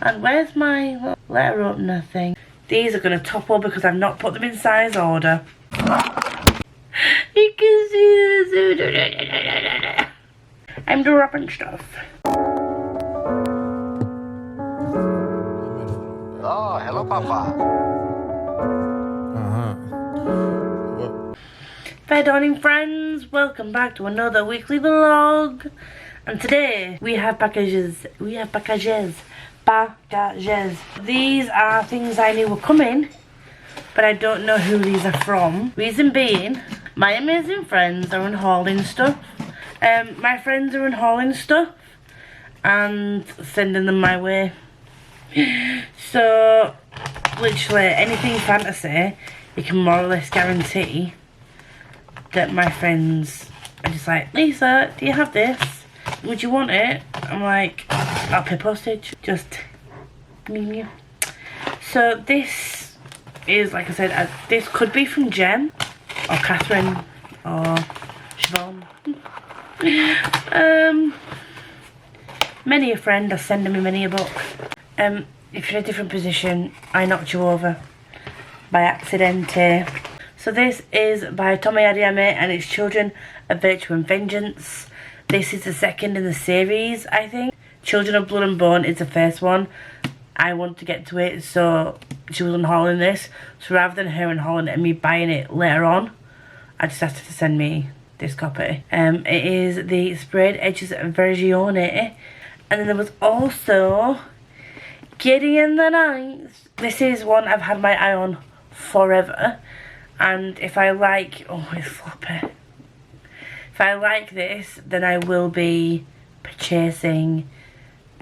And where's my letter opener thing? These are going to topple because I've not put them in size order. You can see this. I'm dropping stuff. Oh, hello, Papa. Fair dawning friends, welcome back to another weekly vlog. And today we have packages. Packages. These are things I knew were coming, but I don't know who these are from. Reason being, my amazing friends are unhauling stuff. My friends are unhauling stuff and sending them my way. So, literally anything fantasy, you can more or less guarantee that my friends are just like, Lisa, do you have this? Would you want it? I'm like, I'll pay postage. Just me. So this is, like I said, this could be from Jem or Catherine or Siobhan. Many a friend are sending me many a book. If you're in a different position, I knocked you over by accident. So this is by Tommy Adeyemi and it's Children of Virtue and Vengeance. This is the second in the series, I think. Children of Blood and Bone is the first one. I want to get to it, so she was unhauling this. So rather than her unhauling it and me buying it later on, I just asked her to send me this copy. It is the Scribd Edges Vergione. And then there was also Gideon the Ninth. This is one I've had my eye on forever. And if I like, oh, it's floppy. If I like this, then I will be purchasing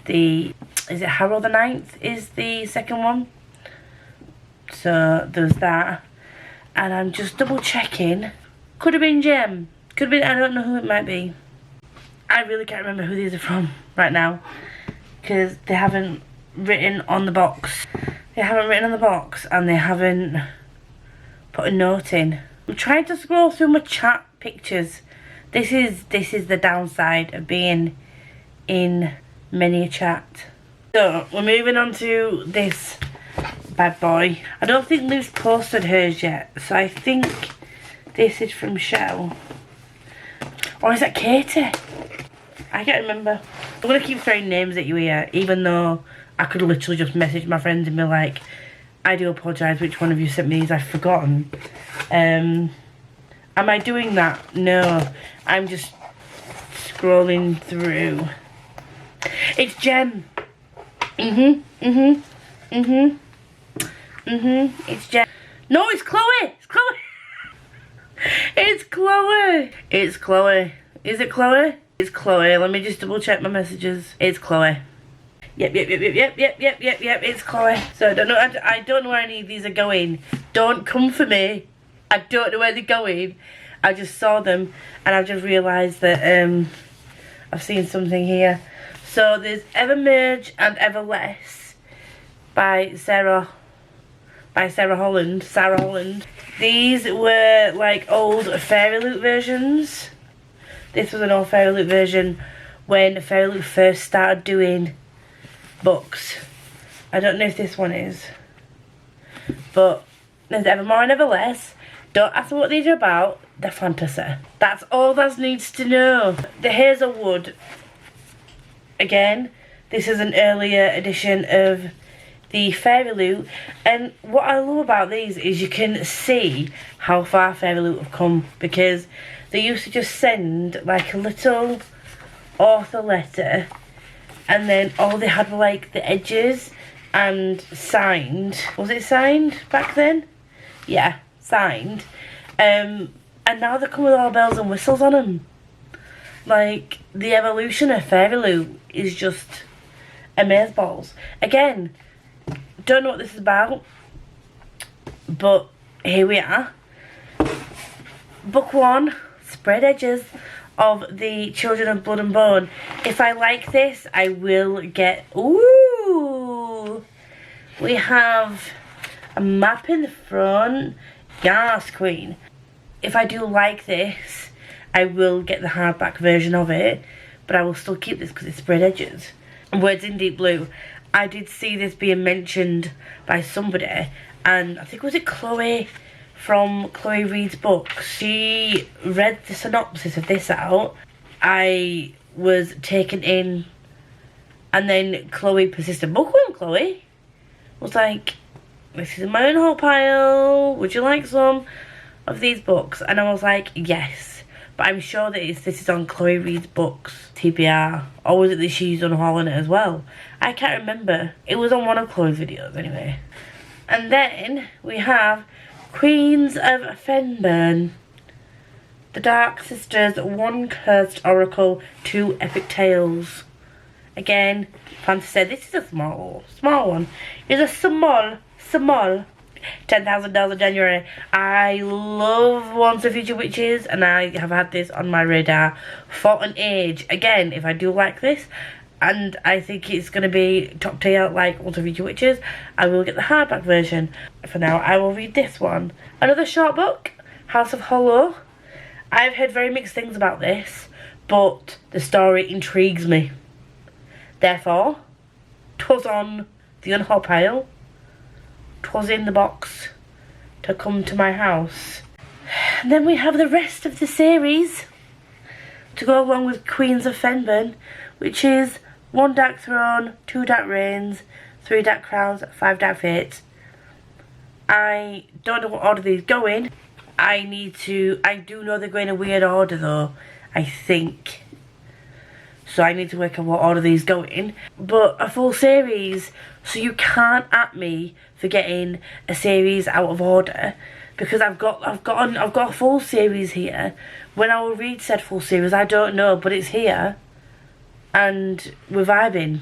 the, is it Harold the Ninth is the second one. So there's that. And I'm just double checking. Could have been Jem. Could have been, I don't know who it might be. I really can't remember who these are from right now. Because they haven't written on the box. They haven't written on the box and they haven't put a note in. I'm trying to scroll through my chat pictures. This is the downside of being in many a chat. So we're moving on to this bad boy. I don't think Lou's posted hers yet, so I think this is from Shell. Or is that Katie? I can't remember. I'm gonna keep throwing names at you here, even though I could literally just message my friends and be like, I do apologise, which one of you sent me these? I've forgotten. Am I doing that? No. I'm just scrolling through. It's Jem. It's Jem. No, it's Chloe. It's Chloe. It's Chloe. It's Chloe. Is it Chloe? It's Chloe. Let me just double check my messages. It's Chloe. Yep, it's Chloe. So I don't know where any of these are going. Don't come for me. I don't know where they're going. I just saw them and I just realised that I've seen something here. So there's Evermerge and Everless by Sarah Holland. These were like old Fairy Loot versions. This was an old Fairy Loot version when Fairy Loot first started doing books. I don't know if this one is, but there's Evermore and Everless. Don't ask me what these are about. They're fantasy. That's all that needs to know. The Hazelwood, again, this is an earlier edition of the Fairy Loot, and what I love about these is you can see how far Fairy Loot have come, because they used to just send like a little author letter and then all they had were like the edges and signed. Was it signed back then? Yeah, signed. And now they come with all bells and whistles on them. Like, the evolution of Fairy Loot is just amazeballs. Again, don't know what this is about, but here we are. Book 1, Scribd Edges of the Children of Blood and Bone. If I like this, I will get... Ooh! We have a map in the front. Yes, Queen. If I do like this, I will get the hardback version of it, but I will still keep this because it's Scribd Edges. Words in Deep Blue. I did see this being mentioned by somebody, and I think, was it Chloe from Chloe Reads Books? She read the synopsis of this out. I was taken in, and then Chloe persisted. Bookworm Chloe was like, this is in my unhaul pile, would you like some of these books? And I was like, yes, but I'm sure that this is on Chloe Reads Books TBR, or was it that she's unhauling it as well? I can't remember. It was on one of Chloe's videos anyway. And then we have Queens of Fenburn, The Dark Sisters, One Cursed Oracle, Two Epic Tales. Again, Fancy said this is a small one. It's a small $10,000 in January. I love Once a Future Witches, and I have had this on my radar for an age. Again, if I do like this, and I think it's going to be top tier like Once a Future Witches, I will get the hardback version. For now, I will read this one. Another short book, House of Hollow. I've heard very mixed things about this, but the story intrigues me. Therefore, 'twas on the unhaul pile. 'Twas in the box to come to my house. And then we have the rest of the series to go along with Queens of Fenburn, which is 1 Dark Throne, 2 Dark Reigns, 3 Dark Crowns, 5 Dark Fates. I don't know what order these go in. I do know they're going in a weird order though, I think. So I need to work out what order these go in. But a full series, so you can't at me for getting a series out of order, because I've got a full series here. When I will read said full series, I don't know, but it's here, and we're vibing.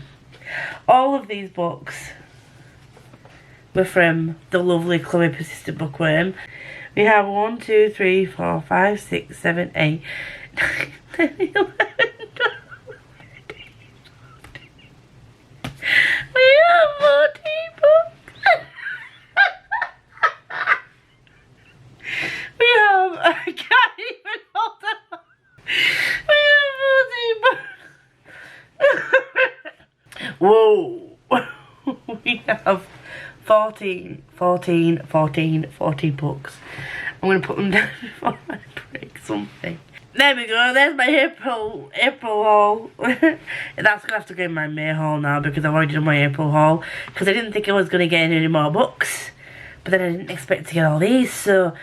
All of these books were from the lovely Chloe Persistent Bookworm. We have 1, 2, 3, 4, 5, 6, 7, 8, 9, 10, 11, 12. We have 14 books. We have, I can't even hold on. We have 14 books. Whoa. We have 14 books. I'm going to put them down before I break something. There we go, there's my April haul. That's going to have to go in my May haul now, because I've already done my April haul. Because I didn't think I was going to get any more books. But then I didn't expect to get all these. So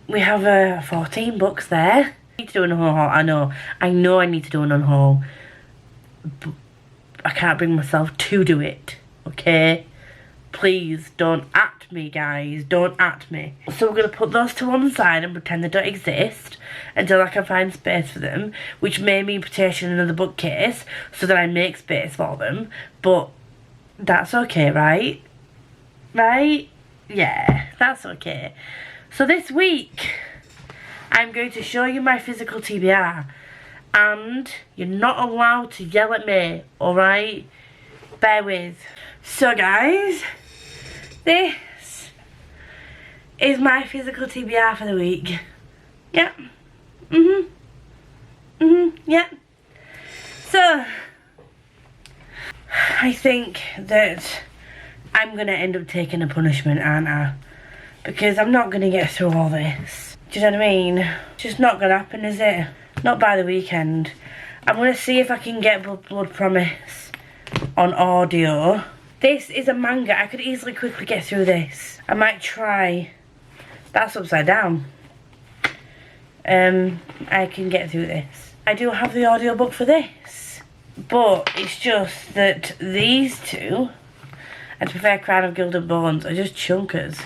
we have 14 books there. I need to do an unhaul, I know I need to do an unhaul. But I can't bring myself to do it, okay? Please don't at me, guys, don't at me. So we're going to put those to one side and pretend they don't exist until I can find space for them, which may mean petition another bookcase so that I make space for them, but that's okay, right? Right? Yeah, that's okay. So this week, I'm going to show you my physical TBR, and you're not allowed to yell at me, alright? Bear with. So guys, this is my physical TBR for the week. Yep. Yep. So, I think that I'm going to end up taking a punishment, aren't I? Because I'm not going to get through all this. Do you know what I mean? It's just not going to happen, is it? Not by the weekend. I'm going to see if I can get Blood Promise on audio. This is a manga. I could easily quickly get through this. I might try. That's upside down. I can get through this. I do have the audiobook for this. But it's just that these two, and to be fair, Crown of Gilded Bones, are just chunkers.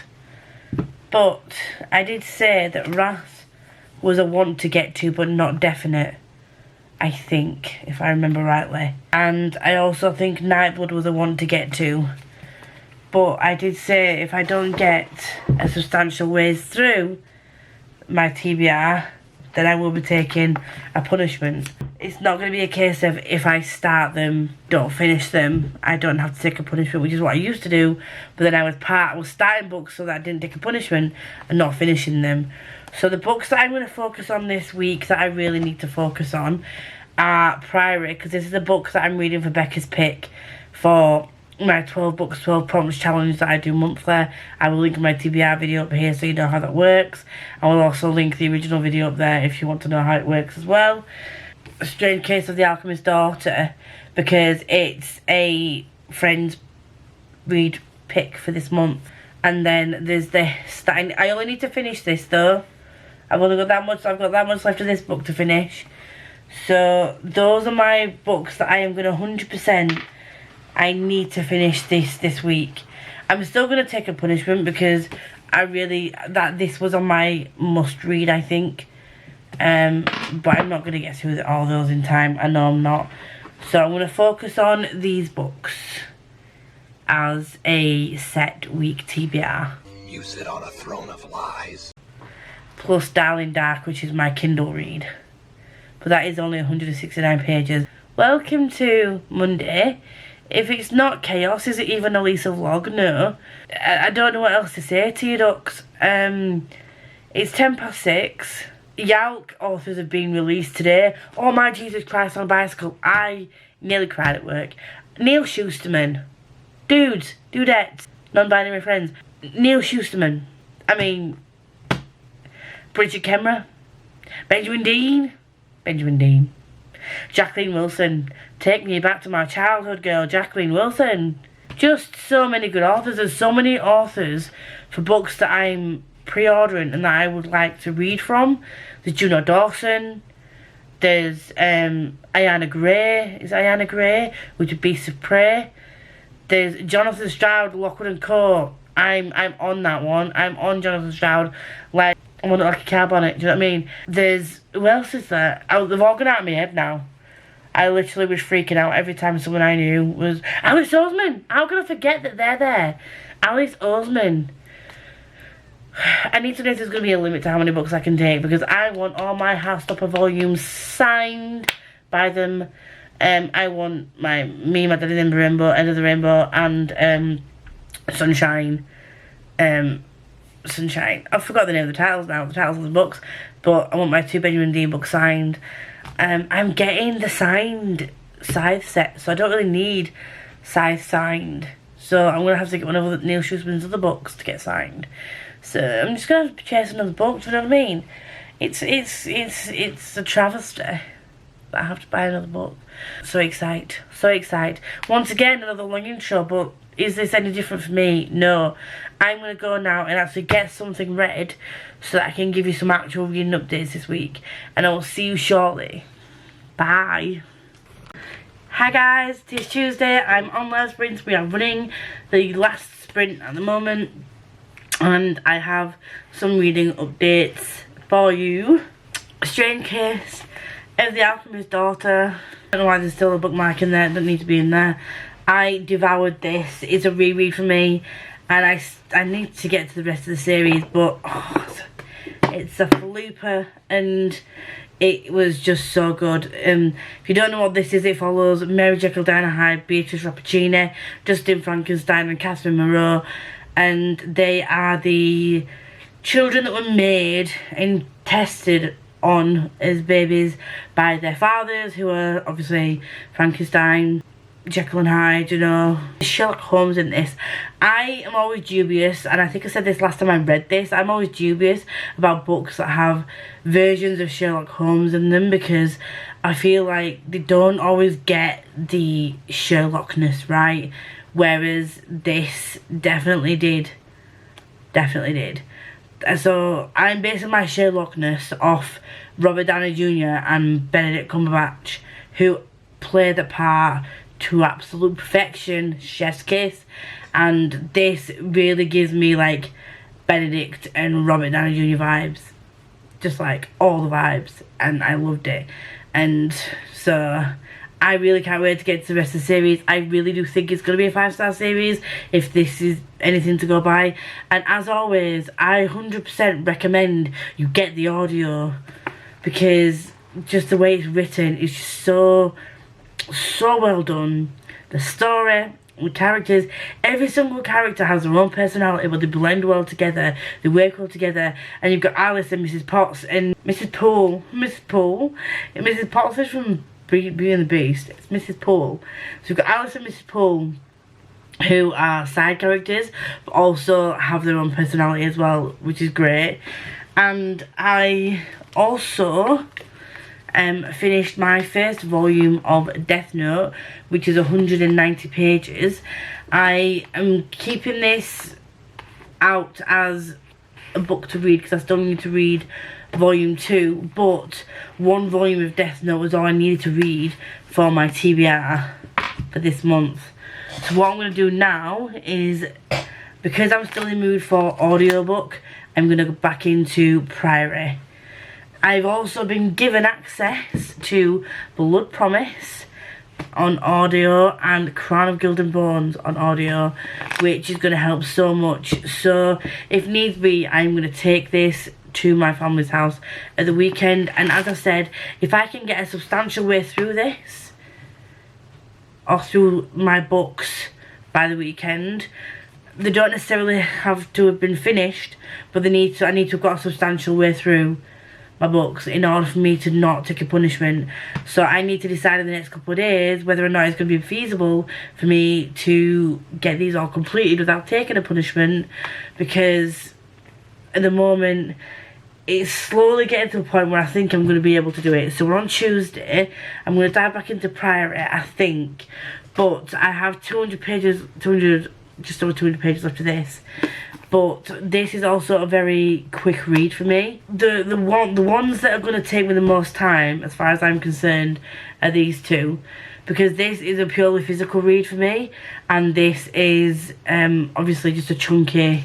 But I did say that Wrath was a want to get to, but not definite. I think, if I remember rightly. And I also think Nightblood was a want to get to. But I did say if I don't get a substantial ways through my TBR, then I will be taking a punishment. It's not going to be a case of if I start them, don't finish them, I don't have to take a punishment, which is what I used to do. But then I was starting books so that I didn't take a punishment and not finishing them. So the books that I'm going to focus on this week that I really need to focus on are Priory, because this is the book that I'm reading for Becca's pick for my 12 books, 12 prompts challenge that I do monthly. I will link my TBR video up here so you know how that works. I will also link the original video up there if you want to know how it works as well. A Strange Case of the Alchemist's Daughter, because it's a friend's read pick for this month. And then there's this that I only need to finish this though. I've got that much left of this book to finish. So those are my books that I am going to 100%, I need to finish this week. I'm still going to take a punishment because this was on my must read, I think. But I'm not going to get through all those in time. I know I'm not. So I'm going to focus on these books as a set week TBR. You sit on a throne of lies. Plus Darling Dark, which is my Kindle read. But that is only 169 pages. Welcome to Monday. If it's not chaos, is it even a Lisa vlog? No. I don't know what else to say to you, ducks. It's 6:10. Yalk authors have been released today. Oh my Jesus Christ on a bicycle. I nearly cried at work. Neil Schusterman. Dudettes. Non-binary friends. Neil Schusterman. I mean, Bridget Kemmerer. Benjamin Dean. Jacqueline Wilson. Take me back to my childhood, girl. Jacqueline Wilson. Just so many good authors. There's so many authors for books that I'm pre-ordering and that I would like to read from. There's Juno Dawson. There's Ayanna Gray. Is Ayanna Gray? Which is Beasts of Prey. There's Jonathan Stroud, Lockwood and Co. I'm on that one. I'm on Jonathan Stroud. Like, I want it like a cab on it. Do you know what I mean? There's, who else is there? They've all gone out of my head now. I literally was freaking out every time someone I knew was Alice Oseman. How can I forget that they're there? Alice Oseman. I need to know if there's going to be a limit to how many books I can take, because I want all my Heartstopper volumes signed by them. I want me, my Daddy in the Rainbow, End of the Rainbow, and Sunshine. Sunshine. I forgot the name of the titles now, the titles of the books, but I want my 2 Benjamin Dean books signed. I'm getting the signed Scythe set, so I don't really need Scythe signed. So I'm going to have to get one of Neil Schusterman's other books to get signed. So I'm just going to have to chase another book, do you know what I mean? It's a travesty that I have to buy another book. So excited. Once again, another long intro, but is this any different for me? No. I'm going to go now and actually get something read so that I can give you some actual reading updates this week. And I will see you shortly. Bye. Hi guys, it's Tuesday. I'm on last sprints. We are running the last sprint at the moment. And I have some reading updates for you. Strange Case of the Alchemist's Daughter. I don't know why there's still a bookmark in there. It doesn't need to be in there. I devoured this. It's a reread for me, and I need to get to the rest of the series, but it's a flooper, and it was just so good. If you don't know what this is, it follows Mary Jekyll, Dinah Hyde, Beatrice Rappaccini, Justin Frankenstein, and Catherine Moreau, and they are the children that were made and tested on as babies by their fathers, who are obviously Frankenstein, Jekyll and Hyde, you know. Sherlock Holmes in this. I am always dubious, and I think I said this last time I read this, I'm always dubious about books that have versions of Sherlock Holmes in them, because I feel like they don't always get the Sherlockness right, whereas this definitely did. So I'm basing my Sherlockness off Robert Downey Jr. and Benedict Cumberbatch, who play the part to absolute perfection, chef's kiss, and this really gives me like Benedict and Robert Downey Jr. vibes, just like all the vibes, and I loved it. And so I really can't wait to get to the rest of the series. I really do think it's going to be a 5-star series if this is anything to go by. And as always, I 100% recommend you get the audio, because just the way it's written is just so well done. The story, the characters, every single character has their own personality, but they blend well together, they work well together. And you've got Alice and Mrs. Potts and Mrs. Poole. Mrs. Potts is from Beauty and the Beast. It's Mrs. Poole. So we've got Alice and Mrs. Poole, who are side characters but also have their own personality as well, which is great. And I also finished my first volume of Death Note, which is 190 pages. I am keeping this out as a book to read because I still need to read volume 2, but one volume of Death Note was all I needed to read for my TBR for this month. So what I'm going to do now is, because I'm still in the mood for audiobook, I'm going to go back into Priory. I've also been given access to Blood Promise on audio and Crown of Gilded Bones on audio, which is going to help so much. So if needs be, I'm going to take this to my family's house at the weekend, and as I said, if I can get a substantial way through this or through my books by the weekend, they don't necessarily have to have been finished, but I need to have got a substantial way through my books in order for me to not take a punishment. So I need to decide in the next couple of days whether or not it's going to be feasible for me to get these all completed without taking a punishment, because at the moment it's slowly getting to a point where I think I'm going to be able to do it. So we're on Tuesday. I'm going to dive back into Priory, I think, but I have 200 pages, just over 200 pages after this. But this is also a very quick read for me. The ones that are going to take me the most time, as far as I'm concerned, are these two, because this is a purely physical read for me, and this is obviously just a chunky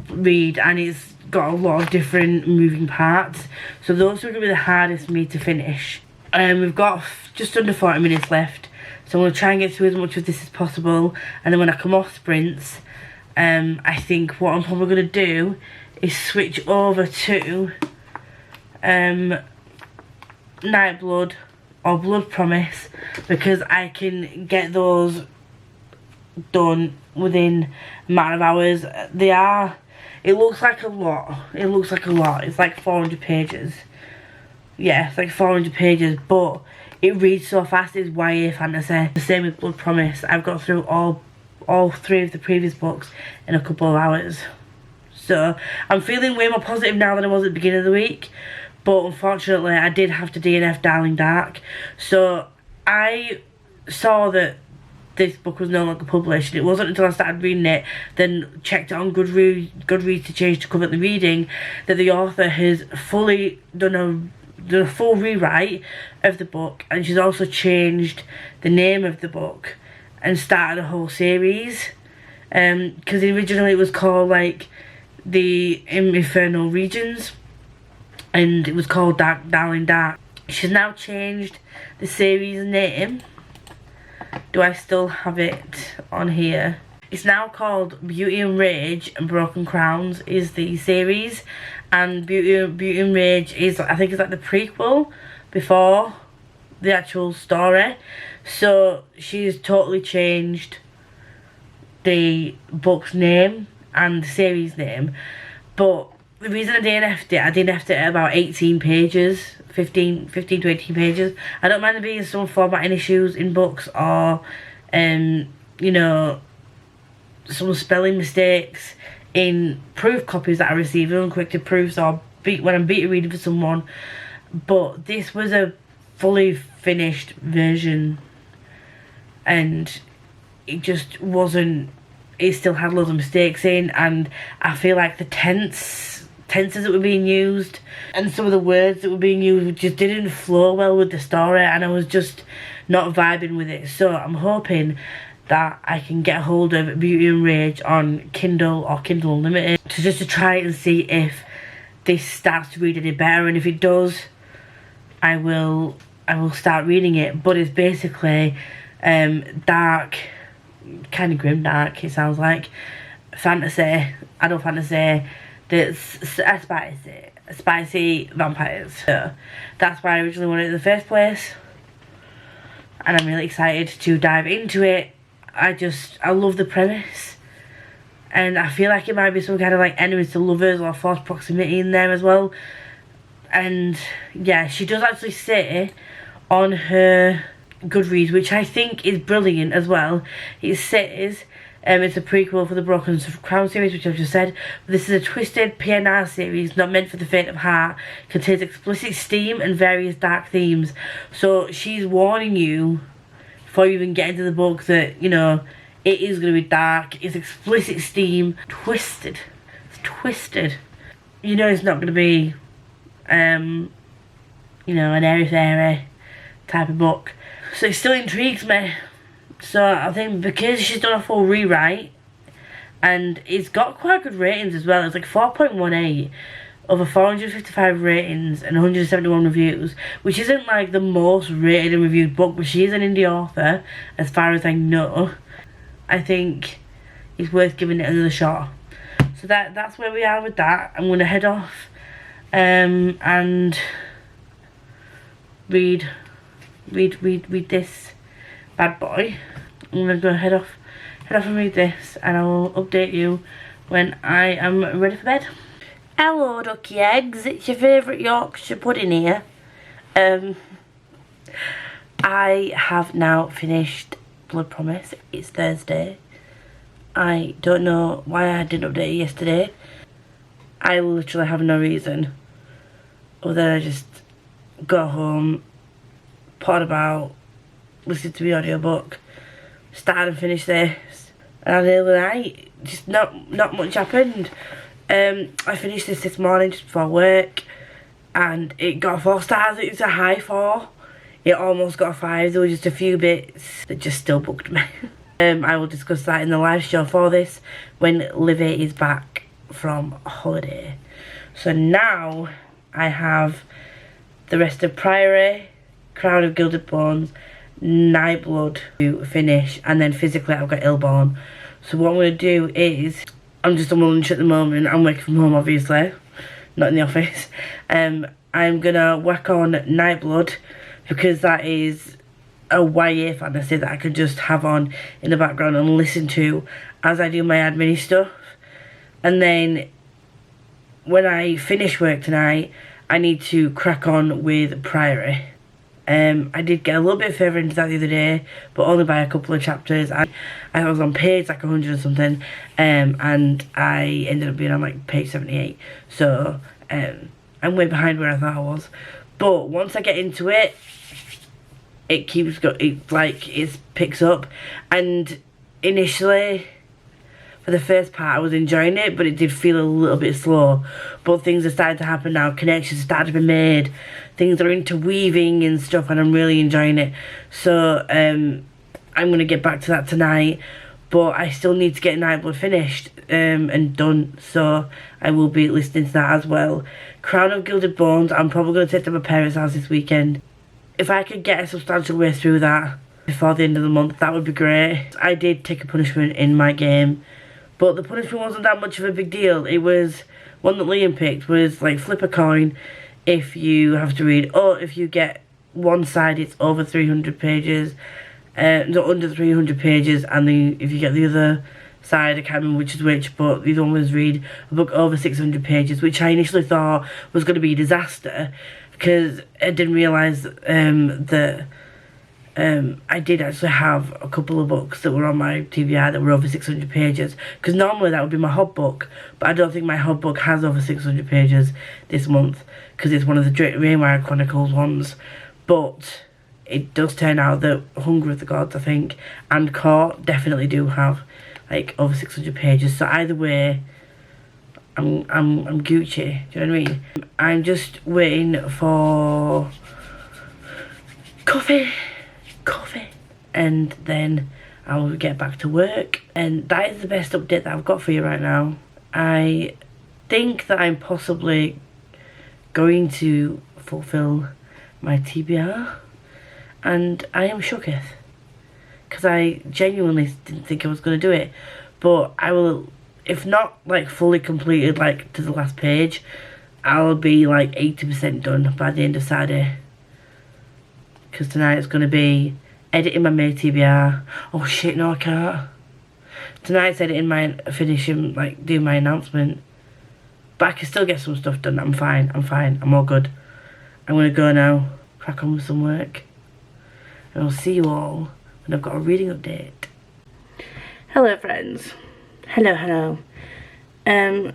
read, and it's got a lot of different moving parts. So those are going to be the hardest for me to finish. We've got just under 40 minutes left, so I'm going to try and get through as much of this as possible, and then when I come off sprints, I think what I'm probably going to do is switch over to Nightblood or Blood Promise, because I can get those done within a matter of hours. It looks like a lot. It's like 400 pages. Yeah, it's like 400 pages, but it reads so fast. It's YA fantasy. The same with Blood Promise. I've got through all 3 of the previous books in a couple of hours. So I'm feeling way more positive now than I was at the beginning of the week, but unfortunately I did have to DNF Darling Dark. So I saw that this book was no longer published. It wasn't until I started reading it, then checked it on Goodreads to change to currently reading, that the author has fully done a full rewrite of the book, and she's also changed the name of the book and started a whole series, because originally it was called like the Infernal Regions, and it was called Darling Dark. She's now changed the series name. Do I still have it on here? It's now called Beauty and Rage and Broken Crowns is the series, and Beauty and Rage is, I think, it's like the prequel before the actual story. So she's totally changed the book's name and the series name. But the reason I DNF'd it at about 18 pages, 15 to 18 pages. I don't mind there being some formatting issues in books, or you know, some spelling mistakes in proof copies that I receive, uncorrected proofs, or when I'm beta reading for someone. But this was a fully finished version, and it just wasn't, it still had loads of mistakes in, and I feel like the tenses that were being used and some of the words that were being used just didn't flow well with the story, and I was just not vibing with it. So I'm hoping that I can get a hold of Beauty and Rage on Kindle or Kindle Unlimited to try and see if this starts to read any better, and if it does, I will start reading it. But it's basically dark, kind of grim dark, it sounds like, fantasy, adult fantasy, that's spicy vampires. So that's why I originally wanted it in the first place, and I'm really excited to dive into it. I love the premise, and I feel like it might be some kind of like enemies to lovers or forced proximity in there as well. And yeah, she does actually say on her Goodreads, which I think is brilliant as well, it says It's a prequel for the Broken Crown series, which I've just said. But this is a twisted PNR series, not meant for the faint of heart. Contains explicit steam and various dark themes. So she's warning you, before you even get into the book, that, you know, it is going to be dark. It's explicit steam. Twisted. It's twisted. You know it's not going to be, you know, an airy-fairy type of book. So it still intrigues me. So I think because she's done a full rewrite, and it's got quite good ratings as well. It's like 4.18 over 455 ratings and 171 reviews, which isn't like the most rated and reviewed book, but she is an indie author as far as I know. I think it's worth giving it another shot. So that's where we are with that. I'm going to head off and read this bad boy. I'm going to go head off and read this, and I will update you when I am ready for bed. Hello ducky eggs, it's your favourite Yorkshire pudding here. I have now finished Blood Promise. It's Thursday. I don't know why I didn't update you yesterday. I literally have no reason other than I just got home, pot about, listened to the audiobook, started and finished this, and I had the other night, just not much happened. I finished this morning just before work, and it got 4 stars. It was a high 4. It almost got a 5. There were just a few bits that just still bugged me. I will discuss that in the live show for this when Livy is back from holiday. So now I have the rest of Priory, Crown of Gilded Bones, Nightblood to finish, and then physically I've got Illborn. So what I'm going to do is, I'm just on my lunch at the moment. I'm working from home, obviously, not in the office. I'm going to whack on Nightblood, because that is a YA fantasy that I could just have on in the background and listen to as I do my admin stuff. And then when I finish work tonight, I need to crack on with Priory. I did get a little bit further into that the other day, but only by a couple of chapters. I was on page like 100 or something, and I ended up being on like page 78. So I'm way behind where I thought I was. But once I get into it, it keeps going. It picks up. And initially, for the first part, I was enjoying it, but it did feel a little bit slow. But things are starting to happen now. Connections started to be made. Things are interweaving and stuff, and I'm really enjoying it. So I'm going to get back to that tonight. But I still need to get Nightblood finished and done. So I will be listening to that as well. Crown of Gilded Bones, I'm probably going to take to my parents' house this weekend. If I could get a substantial way through that before the end of the month, that would be great. I did take a punishment in my game, but the punishment wasn't that much of a big deal. It was one that Liam picked, was like flip a coin if you have to read, or if you get one side it's over 300 pages, no, under 300 pages, and then if you get the other side, I can't remember which is which, but the other one was read a book over 600 pages, which I initially thought was going to be a disaster, because I didn't realise that I did actually have a couple of books that were on my TBR that were over 600 pages, because normally that would be my hub book, but I don't think my hub book has over 600 pages this month, because it's one of the Rainwire Chronicles ones. But it does turn out that Hunger of the Gods, I think, and Court definitely do have like over 600 pages. So either way, I'm Gucci. Do you know what I mean? I'm just waiting for coffee, and then I will get back to work. And that is the best update that I've got for you right now. I think that I'm possibly going to fulfill my TBR, and I am shooketh, because I genuinely didn't think I was going to do it. But I will, if not like fully completed like to the last page, I'll be like 80% done by the end of Saturday, because tonight it's going to be editing my May TBR. Oh shit, no I can't. Tonight's editing my, finishing, like doing my announcement, but I can still get some stuff done. I'm fine, I'm all good. I'm going to go now, crack on with some work, and I'll see you all when I've got a reading update. Hello friends. Hello. I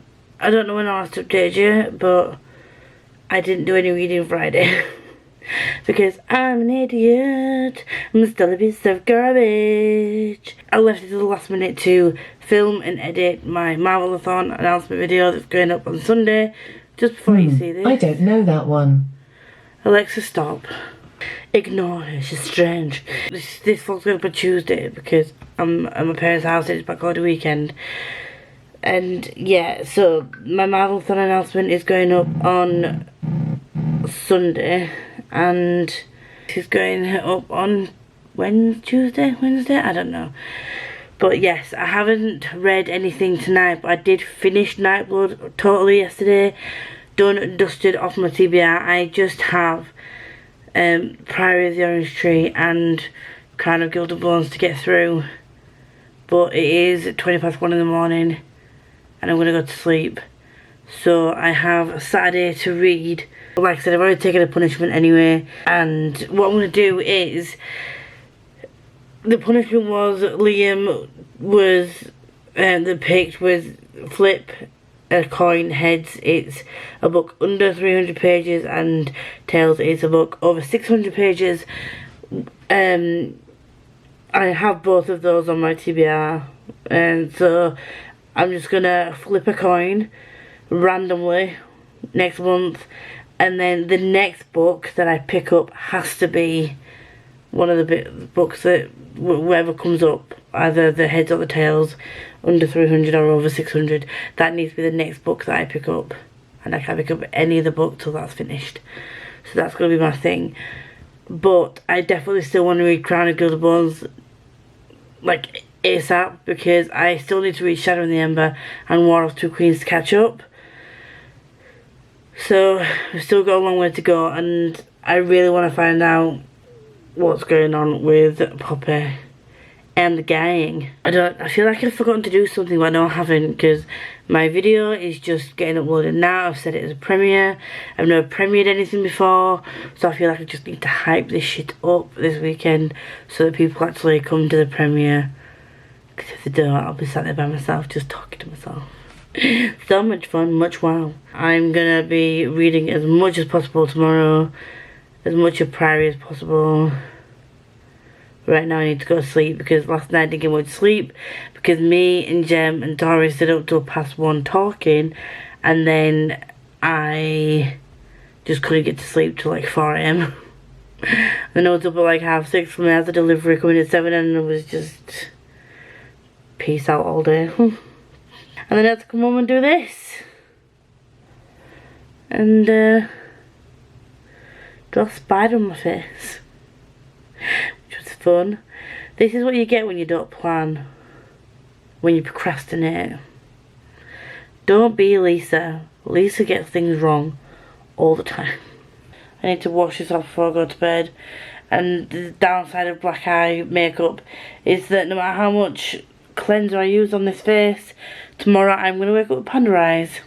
don't know when I last updated you, but I didn't do any reading Friday. Because I'm an idiot. I'm still a piece of garbage. I left it to the last minute to film and edit my Marvelathon announcement video that's going up on Sunday. Just before you see this. I don't know that one. Alexa, stop. Ignore her, she's strange. This vlog's going up on Tuesday because I'm at my parents' house, it's back holiday weekend. And yeah, so my Marvelathon announcement is going up on Sunday. And it's going up on Wednesday? I don't know. But yes, I haven't read anything tonight, but I did finish Nightblood totally yesterday. Done and dusted off my TBR. I just have Priory of the Orange Tree and Crown of Gilded Bones to get through. But it is 1:20 in the morning and I'm going to go to sleep. So I have Saturday to read. But like I said, I've already taken a punishment anyway. And what I'm going to do is, the punishment was Liam was, the picked was flip a coin. Heads it's a book under 300 pages and tails is a book over 600 pages. I have both of those on my TBR, and so I'm just gonna flip a coin randomly next month, and then the next book that I pick up has to be one of the books that whoever comes up, either the heads or the tails, under 300 or over 600, that needs to be the next book that I pick up. And I can't pick up any other book till that's finished. So that's going to be my thing. But I definitely still want to read Crown of Gilded Bones, like, ASAP, because I still need to read Shadow in the Ember and War of Two Queens to catch up. So, we've still got a long way to go, and I really want to find out what's going on with Poppy and the gang. I feel like I've forgotten to do something, but I know I haven't, because my video is just getting uploaded now. I've set it as a premiere. I've never premiered anything before, so I feel like I just need to hype this shit up this weekend so that people actually come to the premiere. Because if they don't, I'll be sat there by myself just talking to myself. So much fun, much wow. I'm gonna be reading as much as possible tomorrow, as much of Priory as possible. Right now I need to go to sleep because last night I didn't get much sleep because me and Jem and Tori stayed up till past 1 talking, and then I just couldn't get to sleep till like 4 AM. Then I was up at like 6:30 for my other delivery coming at 7, and it was just peace out all day. And then I had to come home and do this. And draw a spider on my face. Which was fun. This is what you get when you don't plan. When you procrastinate. Don't be Lisa. Lisa gets things wrong all the time. I need to wash this off before I go to bed. And the downside of black eye makeup is that no matter how much cleanser I use on this face, tomorrow I'm going to wake up with panda eyes.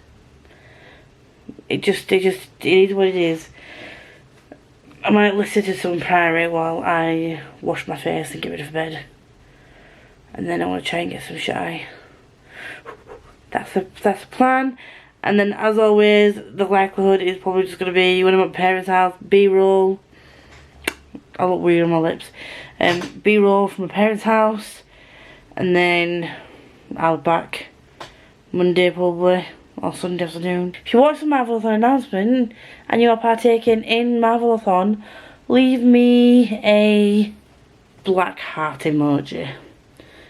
It is what it is. I might listen to some Priory while I wash my face and get ready for bed. And then I want to try and get some shy. That's the plan. And then as always, the likelihood is probably just going to be when I'm at my parents' house, B-roll. I look weird on my lips. B-roll from my parents' house. And then I'll be back Monday probably, or Sunday afternoon. If you watch the Marvelathon announcement and you are partaking in Marvelathon, leave me a black heart emoji.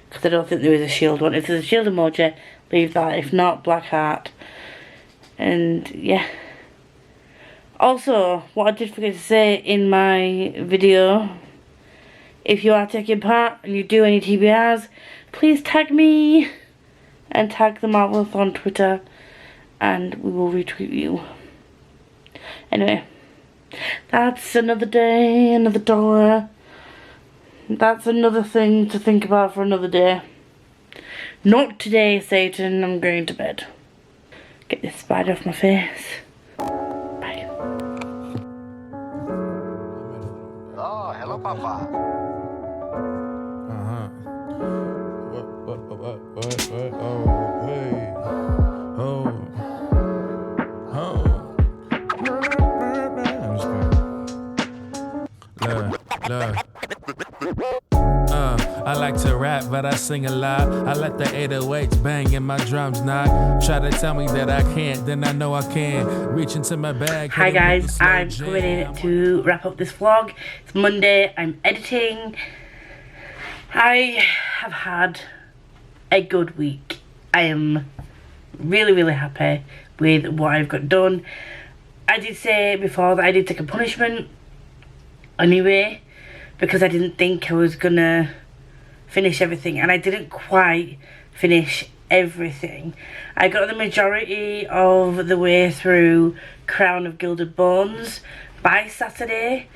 Because I don't think there is a shield one. If there's a shield emoji, leave that. If not, black heart. And yeah. Also, what I did forget to say in my video, if you are taking part and you do any TBRs, please tag me and tag the Marvelathon Twitter and we will retweet you. Anyway, that's another day, another dollar. That's another thing to think about for another day. Not today, Satan. I'm going to bed. Get this spider off my face. Bye. Oh, hello, Papa. Uh-huh. What? Oh, hey. Oh. Oh. I'm just playing. Look. I like to rap, but I sing a lot. I let the 808s bang and my drums knock. Try to tell me that I can't, then I know I can. Reach into my bag. Hi guys, I'm coming in to wrap up this vlog. It's Monday, I'm editing. I have had a good week. I am really happy with what I've got done. I did say before that I did take a punishment anyway, because I didn't think I was gonna finish everything, and I didn't quite finish everything. I got the majority of the way through Crown of Gilded Bones by Saturday,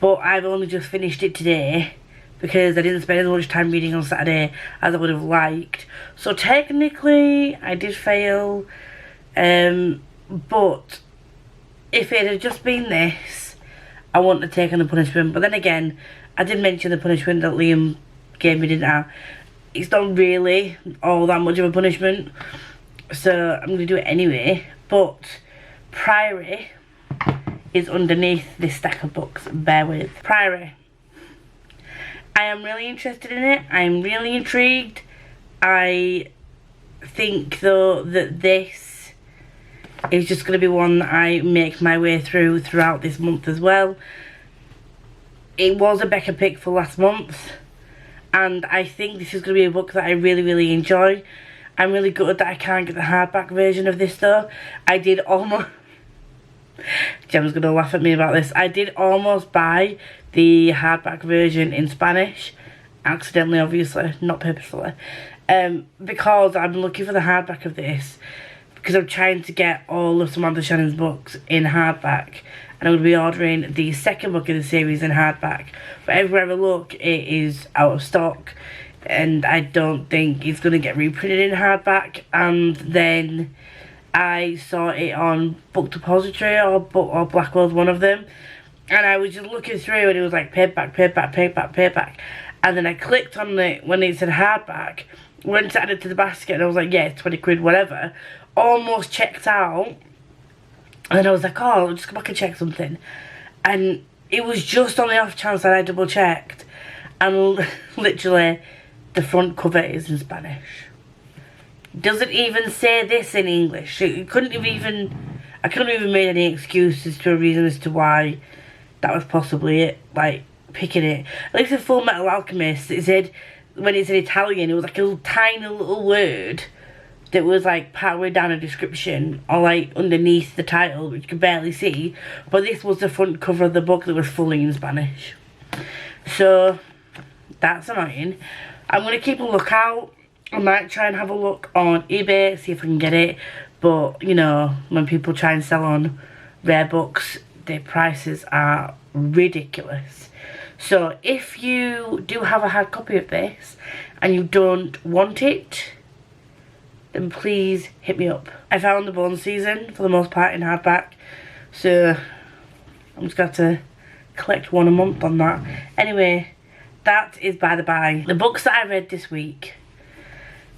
but I've only just finished it today because I didn't spend as much time reading on Saturday as I would have liked. So technically I did fail, but if it had just been this, I wouldn't have taken the punishment. But then again, I did mention the punishment that Liam gave me, didn't I? It's not really all that much of a punishment, so I'm going to do it anyway. But Priory is underneath this stack of books, bear with. Priory. I am really interested in it. I am really intrigued. I think though that this is just going to be one that I make my way throughout this month as well. It was a Becca pick for last month, and I think this is going to be a book that I really enjoy. I'm really gutted that I can't get the hardback version of this though. I did almost... Gem's going to laugh at me about this. I did almost buy the hardback version in Spanish. Accidentally, obviously, not purposefully. Because I'm looking for the hardback of this, because I'm trying to get all of Samantha Shannon's books in hardback. And I'm going to be ordering the second book in the series in hardback. But everywhere I look, it is out of stock. And I don't think it's going to get reprinted in hardback. And then I saw it on Book Depository or Blackwell's, one of them. And I was just looking through and it was like paperback. And then I clicked on it when it said hardback. Went to add it to the basket and I was like, yeah, it's 20 quid, whatever. Almost checked out. And then I was like, oh, I'll just go back and check something. And it was just on the off chance that I double checked. And literally, the front cover is in Spanish. Doesn't even say this in English. I couldn't have even made any excuses to a reason as to why that was possibly it, like, picking it. At least in Full Metal Alchemist, it said, when it's in Italian, it was like a little tiny little word that was like partway down a description or like underneath the title, which you could barely see. But this was the front cover of the book that was fully in Spanish. So that's annoying. I'm going to keep a lookout. I might try and have a look on eBay, see if I can get it. But, you know, when people try and sell on rare books, their prices are ridiculous. So if you do have a hard copy of this and you don't want it, then please hit me up. I found the Bone Season for the most part in hardback, so I'm just going to collect one a month on that. Anyway, that is by the by. The books that I read this week.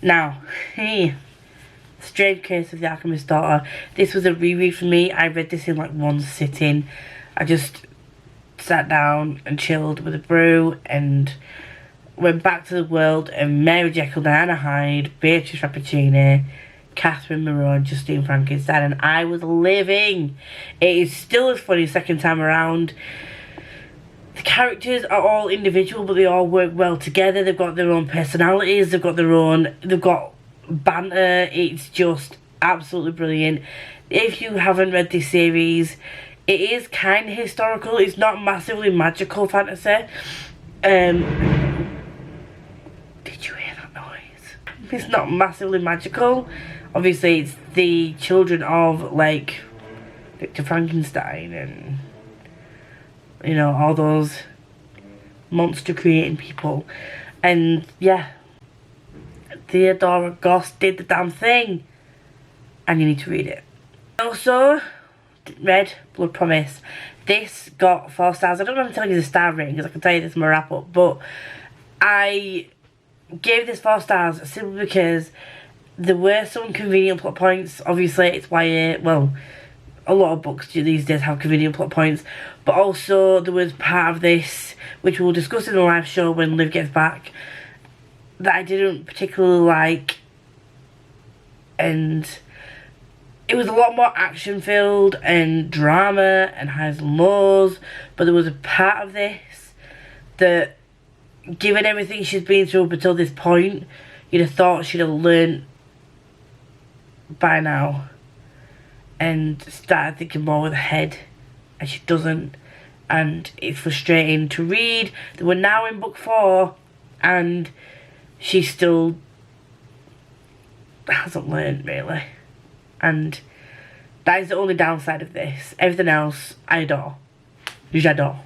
Now, hey, Strange Case of the Alchemist's Daughter. This was a reread for me. I read this in like one sitting. I just sat down and chilled with a brew and went back to the world of Mary Jekyll, Diana Hyde, Beatrice Rappaccini, Catherine Moreau, Justine Frankenstein, and I was living. It is still as funny second time around. The characters are all individual, but they all work well together. They've got their own personalities, they've got banter. It's just absolutely brilliant. If you haven't read this series, it is kind of historical. It's not massively magical fantasy. Did you hear that noise? It's not massively magical. Obviously, it's the children of, like, Victor Frankenstein and, you know, all those monster-creating people. And, yeah, Theodora Goss did the damn thing. And you need to read it. Also, read Blood Promise. This got 4 stars. I don't know if I'm telling you the star rating because I can tell you this in my wrap-up. But I gave this 4 stars simply because there were some convenient plot points. Obviously, it's YA. Well, a lot of books these days have convenient plot points. But also, there was part of this, which we'll discuss in the live show when Liv gets back, that I didn't particularly like. And it was a lot more action-filled and drama and highs and lows. But there was a part of this that, given everything she's been through up until this point, you'd have thought she'd have learned by now and started thinking more with her head, and she doesn't, and it's frustrating to read that we're now in book 4 and she still hasn't learned really, and that is the only downside of this. Everything else I adore. J'adore.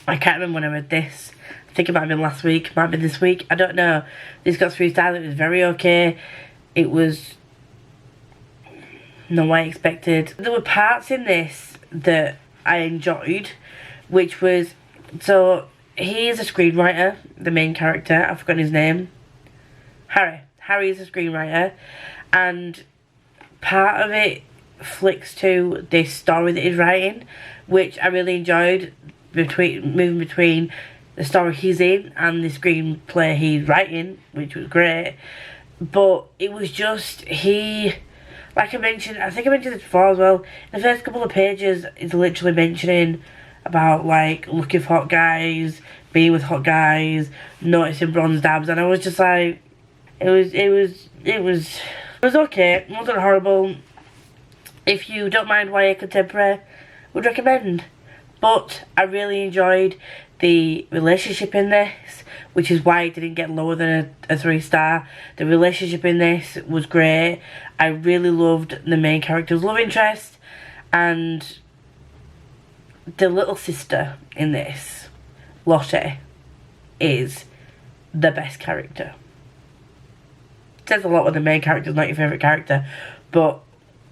I can't remember when I read this. I think it might have been last week, might have been this week, I don't know. This got 3 stars. It was very okay. It was not what I expected. There were parts in this that I enjoyed, which was, so he is a screenwriter, the main character, I've forgotten his name. Harry is a screenwriter, and part of it flicks to this story that he's writing, which I really enjoyed, moving between the story he's in and the screenplay he's writing, which was great. But it was just, like I mentioned, I think I mentioned this before as well, the first couple of pages is literally mentioning about, like, looking for hot guys, being with hot guys, noticing bronze dabs, and I was just like, it was okay. It wasn't horrible. If you don't mind YA contemporary, would recommend. But I really enjoyed the relationship in this, which is why it didn't get lower than a 3 star. The relationship in this was great. I really loved the main character's love interest, and the little sister in this, Lottie, is the best character. It says a lot when the main character is not your favourite character, but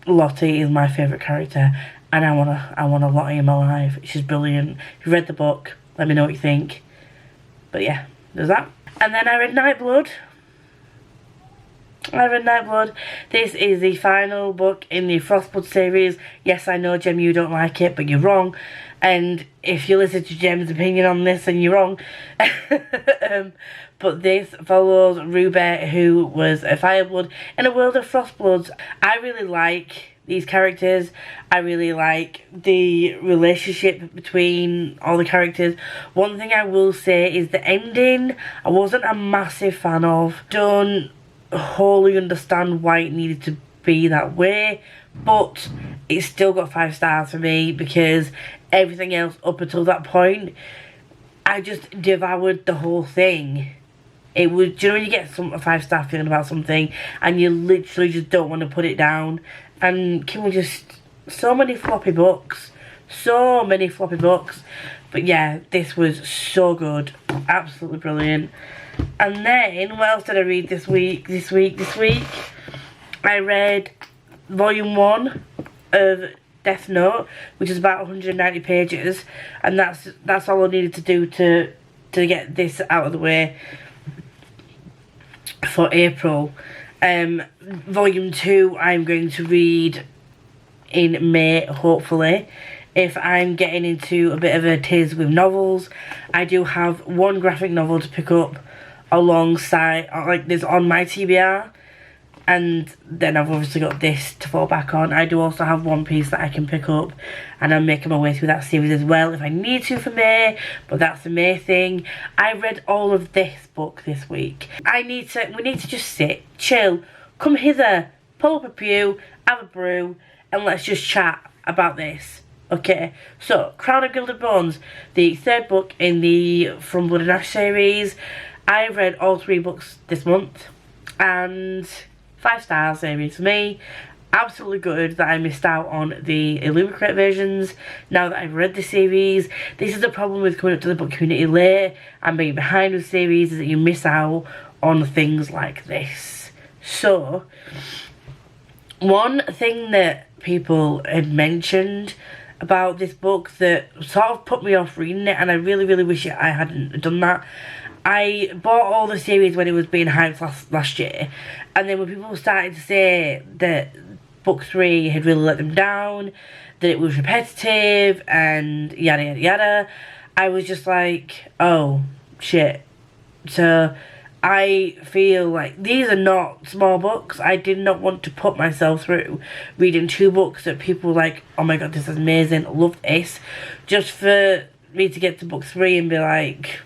Lottie is my favourite character, and I want a Lottie in my life. She's brilliant. If you read the book, let me know what you think. But yeah, there's that. And then I read Nightblood. This is the final book in the Frostblood series. Yes, I know, Jem, you don't like it, but you're wrong. And if you listen to Jem's opinion on this, then you're wrong. But this follows Ruby, who was a Fireblood in a world of Frostbloods. I really like these characters. I really like the relationship between all the characters. One thing I will say is the ending, I wasn't a massive fan of. Don't wholly understand why it needed to be that way, but it still got 5 stars for me because everything else up until that point, I just devoured the whole thing. It was, do you know when you get a 5-star feeling about something and you literally just don't want to put it down? And can we just, so many floppy books. But yeah, this was so good. Absolutely brilliant. And then, what else did I read this week? I read volume 1 of Death Note, which is about 190 pages. And that's all I needed to do to get this out of the way for April. Volume 2 I'm going to read in May, hopefully. If I'm getting into a bit of a tiz with novels, I do have one graphic novel to pick up alongside, like this on my TBR, and then I've obviously got this to fall back on. I do also have One Piece that I can pick up, and I'm making my way through that series as well if I need to for May, but that's the May thing. I read all of this book this week. We need to just sit, chill, come hither, pull up a pew, have a brew, and let's just chat about this. Okay, so Crown of Gilded Bones, the 3rd book in the From Blood and Ash series. I read all 3 books this month, and 5 stars series for me. Absolutely good that I missed out on the Illumicrate versions now that I've read the series. This is the problem with coming up to the book community late and being behind with series, is that you miss out on things like this. So, one thing that people had mentioned about this book that sort of put me off reading it, and I really, really wish I hadn't done that, I bought all the series when it was being hyped last year, and then when people started to say that book 3 had really let them down, that it was repetitive, and yada yada yada, I was just like, oh, shit. So, I feel like these are not small books. I did not want to put myself through reading 2 books that people were like, oh my god, this is amazing, love this, just for me to get to book 3 and be like,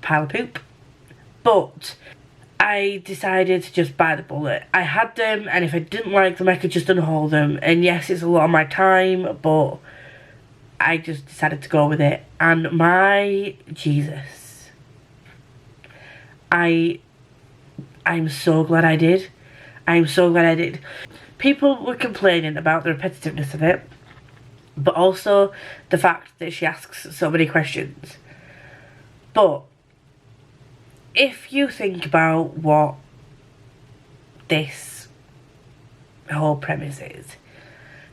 pile of poop. But I decided to just bite the bullet. I had them, and if I didn't like them, I could just unhaul them. And yes, it's a lot of my time, but I just decided to go with it. And my Jesus, I'm so glad I did. I'm so glad I did. People were complaining about the repetitiveness of it, but also the fact that she asks so many questions. But if you think about what this whole premise is,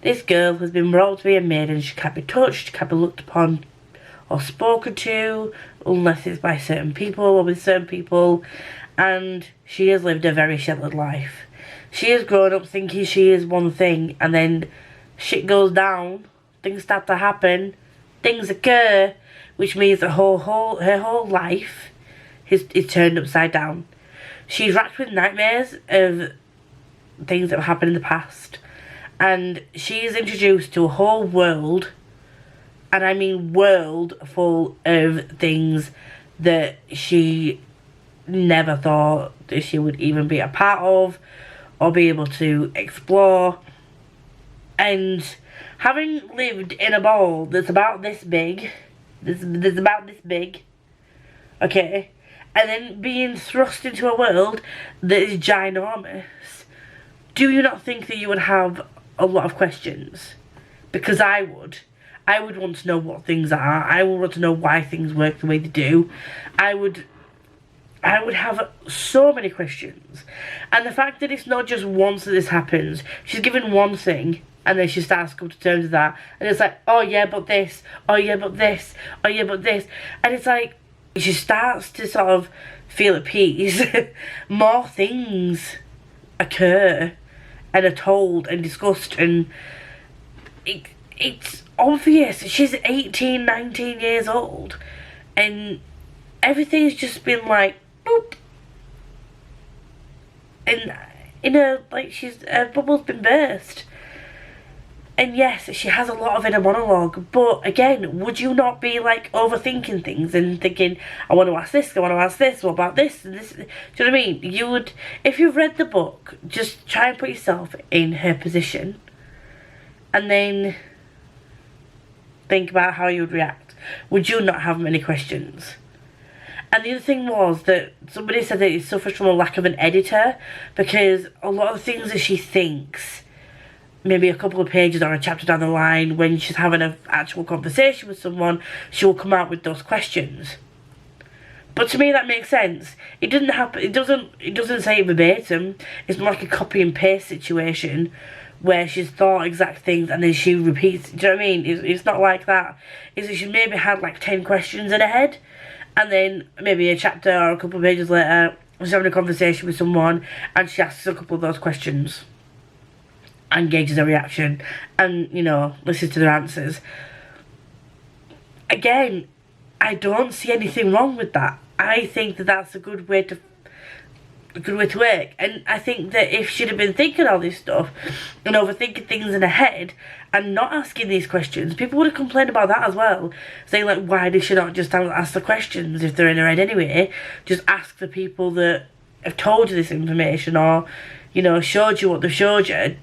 this girl has been brought up to be a maiden. She can't be touched, she can't be looked upon or spoken to unless it's by certain people or with certain people, and she has lived a very sheltered life. She has grown up thinking she is one thing, and then shit goes down, things start to happen, things occur, which means that her whole life is turned upside down. She's racked with nightmares of things that have happened in the past, and she is introduced to a whole world, and I mean world, full of things that she never thought that she would even be a part of or be able to explore. And having lived in a ball that's about this big, that's about this big, okay, and then being thrust into a world that is ginormous, do you not think that you would have a lot of questions? Because I would. I would want to know what things are. I would want to know why things work the way they do. I would have so many questions. And the fact that it's not just once that this happens, she's given one thing, and then she starts to come to terms with that, and it's like, oh yeah, but this, oh yeah, but this, oh yeah, but this, and it's like, she starts to sort of feel at peace. More things occur and are told and discussed, and it's obvious. She's 18, 19 years old, and everything's just been like, boop. And her bubble's been burst. And yes, she has a lot of inner monologue, but again, would you not be like overthinking things and thinking, I want to ask this, I want to ask this, what about this and this? Do you know what I mean? You would, if you've read the book, just try and put yourself in her position, and then think about how you would react. Would you not have many questions? And the other thing was that somebody said that it suffers from a lack of an editor, because a lot of the things that she thinks, maybe a couple of pages or a chapter down the line, when she's having an actual conversation with someone, she will come out with those questions. But to me that makes sense. It doesn't happen. It doesn't say it verbatim. It's more like a copy and paste situation where she's thought exact things and then she repeats. Do you know what I mean? It's not like that. It's that she maybe had like 10 questions in her head, and then maybe a chapter or a couple of pages later, she's having a conversation with someone and she asks a couple of those questions and gauges their reaction and, you know, listens to their answers. Again, I don't see anything wrong with that. I think that that's a good way to work. And I think that if she'd have been thinking all this stuff and overthinking things in her head and not asking these questions, people would have complained about that as well, saying like, why did she not just ask the questions if they're in her head anyway? Just ask the people that have told you this information, or, you know, showed you what they've showed you.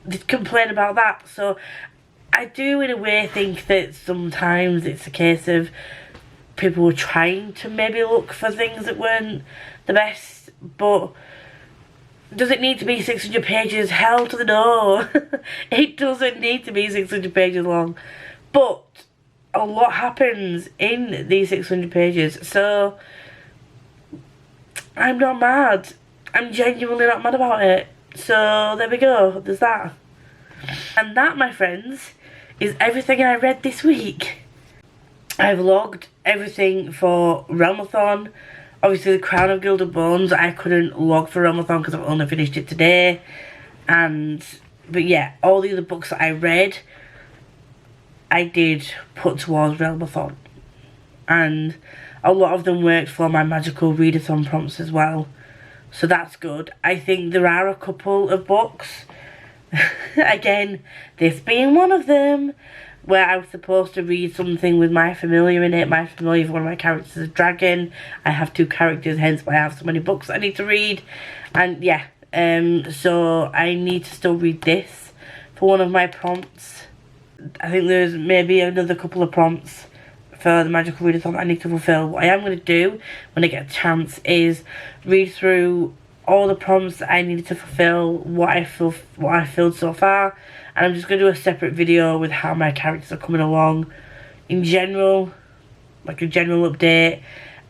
They'd complain about that. So I do in a way think that sometimes it's a case of people were trying to maybe look for things that weren't the best, but does it need to be 600 pages? Hell to the no. It doesn't need to be 600 pages long, but a lot happens in these 600 pages, so I'm not mad. I'm genuinely not mad about it. So there we go, there's that. And that, my friends, is everything I read this week. I've logged everything for Realmathon. Obviously the Crown of Gilded Bones I couldn't log for Realmathon because I've only finished it today. But yeah, all the other books that I read, I did put towards Realmathon. And a lot of them worked for my magical readathon prompts as well. So that's good. I think there are a couple of books, again, this being one of them, where I was supposed to read something with my familiar in it. My familiar is one of my characters is a dragon. I have 2 characters, hence why I have so many books I need to read. And yeah, so I need to still read this for one of my prompts. I think there's maybe another couple of prompts for the magical readathon that I need to fulfill. What I am going to do when I get a chance is read through all the prompts that I needed to fulfill, what I filled so far, and I'm just going to do a separate video with how my characters are coming along in general, like a general update,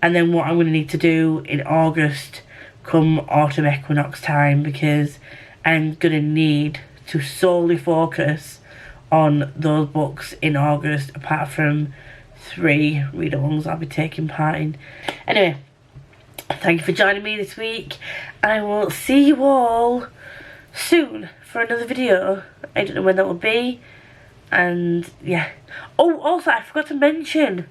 and then what I'm going to need to do in August come autumn equinox time, because I'm going to need to solely focus on those books in August, apart from 3 read-alongs I'll be taking part in. Anyway, thank you for joining me this week. I will see you all soon for another video. I don't know when that will be. And yeah. Oh, also I forgot to mention,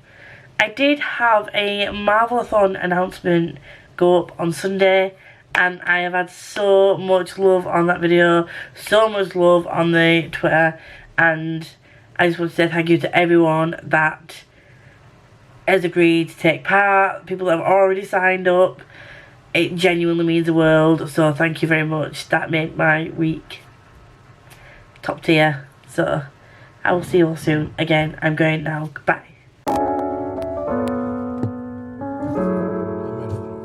I did have a Marvelathon announcement go up on Sunday, and I have had so much love on that video, so much love on the Twitter, and I just want to say thank you to everyone that has agreed to take part, people that have already signed up. It genuinely means the world, so thank you very much. That made my week top tier. So I will see you all soon. Again, I'm going now. Goodbye.